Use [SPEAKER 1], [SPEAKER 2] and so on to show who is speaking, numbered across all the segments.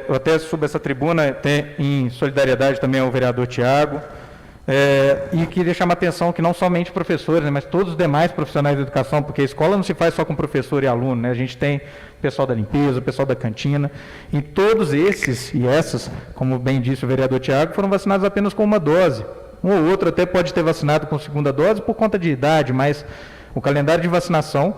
[SPEAKER 1] Eu até subo essa tribuna em solidariedade também ao vereador Tiago, e queria chamar a atenção que não somente professores, né, mas todos os demais profissionais da educação, porque a escola não se faz só com professor e aluno, né, a gente tem pessoal da limpeza, pessoal da cantina, e todos esses e essas, como bem disse o vereador Tiago, foram vacinados apenas com uma dose. Um ou outro até pode ter vacinado com segunda dose por conta de idade, mas o calendário de vacinação,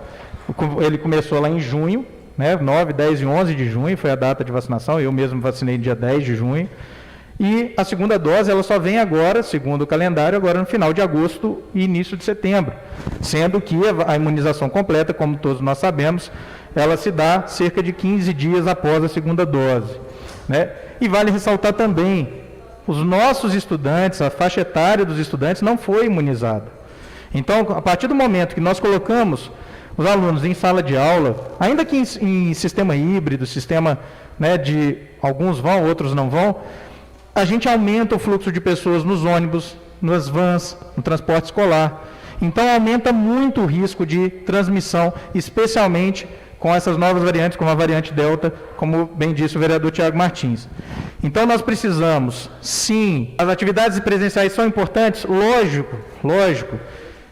[SPEAKER 1] ele começou lá em junho, né, 9, 10 e 11 de junho, foi a data de vacinação, eu mesmo vacinei no dia 10 de junho, e a segunda dose ela só vem agora, segundo o calendário, agora no final de agosto e início de setembro, sendo que a imunização completa, como todos nós sabemos, ela se dá cerca de 15 dias após a segunda dose, né? E vale ressaltar também, os nossos estudantes, a faixa etária dos estudantes não foi imunizada. Então, a partir do momento que nós colocamos os alunos em sala de aula, ainda que em sistema híbrido, sistema, né, de alguns vão, outros não vão, a gente aumenta o fluxo de pessoas nos ônibus, nas vans, no transporte escolar. Então, aumenta muito o risco de transmissão, especialmente com essas novas variantes, como a variante Delta, como bem disse o vereador Tiago Martins. Então, nós precisamos, sim, as atividades presenciais são importantes, lógico,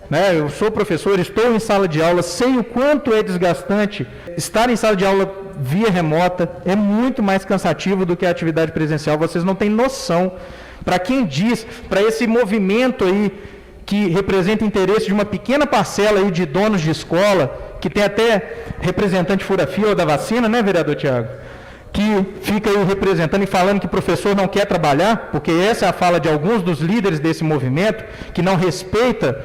[SPEAKER 1] né? Eu sou professor, estou em sala de aula, sei o quanto é desgastante estar em sala de aula via remota, é muito mais cansativo do que a atividade presencial, vocês não têm noção. Para quem diz, para esse movimento aí, que representa interesse de uma pequena parcela aí de donos de escola, que tem até representante fura-fila da vacina, né, vereador Tiago? Que fica aí representando e falando que o professor não quer trabalhar, porque essa é a fala de alguns dos líderes desse movimento, que não respeita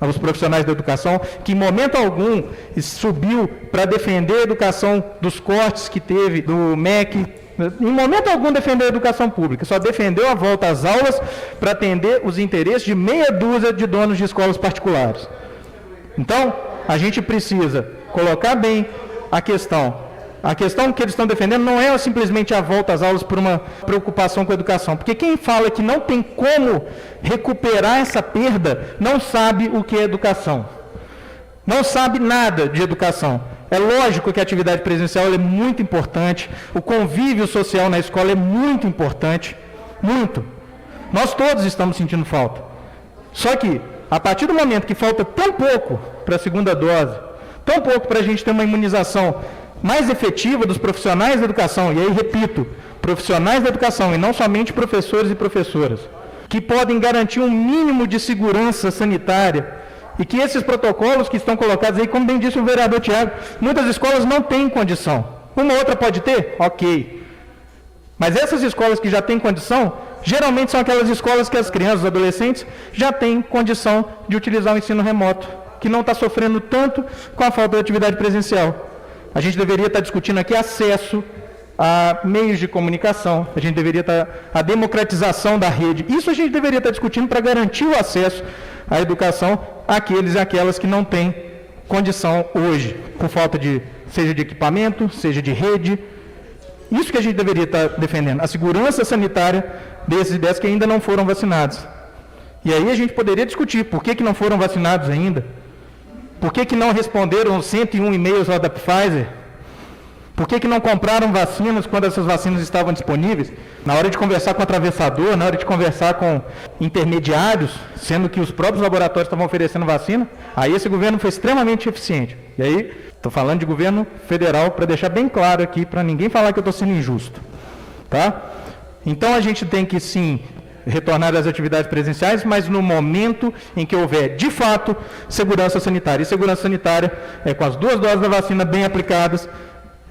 [SPEAKER 1] os profissionais da educação, que em momento algum subiu para defender a educação dos cortes que teve do MEC, em momento algum defendeu a educação pública, só defendeu a volta às aulas para atender os interesses de meia dúzia de donos de escolas particulares. Então, a gente precisa colocar bem a questão. A questão que eles estão defendendo não é simplesmente a volta às aulas por uma preocupação com a educação, porque quem fala que não tem como recuperar essa perda não sabe o que é educação, não sabe nada de educação. É lógico que a atividade presencial é muito importante, o convívio social na escola é muito importante, muito. Nós todos estamos sentindo falta. Só que, a partir do momento que falta tão pouco para a segunda dose, tão pouco para a gente ter uma imunização mais efetiva dos profissionais da educação, e aí repito, profissionais da educação e não somente professores e professoras, que podem garantir um mínimo de segurança sanitária, e que esses protocolos que estão colocados aí, como bem disse o vereador Tiago, muitas escolas não têm condição. Uma outra pode ter? Ok. Mas essas escolas que já têm condição, geralmente são aquelas escolas que as crianças, os adolescentes, já têm condição de utilizar o ensino remoto, que não está sofrendo tanto com a falta de atividade presencial. A gente deveria estar discutindo aqui acesso a meios de comunicação, a gente deveria estar a democratização da rede. Isso a gente deveria estar discutindo para garantir o acesso à educação àqueles e aquelas que não têm condição hoje, por falta de, seja de equipamento, seja de rede. Isso que a gente deveria estar defendendo, a segurança sanitária desses e dessas que ainda não foram vacinados. E aí a gente poderia discutir por que não foram vacinados ainda. Por que não responderam os 101 e-mails lá da Pfizer? Por que não compraram vacinas quando essas vacinas estavam disponíveis? Na hora de conversar com o atravessador, na hora de conversar com intermediários, sendo que os próprios laboratórios estavam oferecendo vacina, aí esse governo foi extremamente eficiente. E aí, estou falando de governo federal para deixar bem claro aqui, para ninguém falar que eu estou sendo injusto. Tá? Então a gente tem que sim retornar às atividades presenciais, mas no momento em que houver, de fato, segurança sanitária. E segurança sanitária é com as 2 doses da vacina bem aplicadas,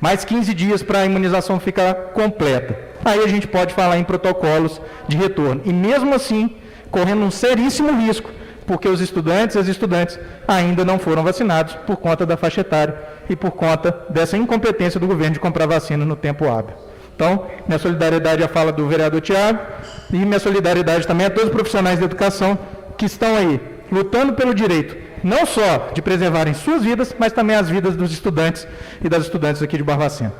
[SPEAKER 1] mais 15 dias para a imunização ficar completa. Aí a gente pode falar em protocolos de retorno. E mesmo assim, correndo um seríssimo risco, porque os estudantes e as estudantes ainda não foram vacinados por conta da faixa etária e por conta dessa incompetência do governo de comprar vacina no tempo hábil. Então, minha solidariedade à fala do vereador Tiago e minha solidariedade também a todos os profissionais da educação que estão aí lutando pelo direito, não só de preservarem suas vidas, mas também as vidas dos estudantes e das estudantes aqui de Barbacena.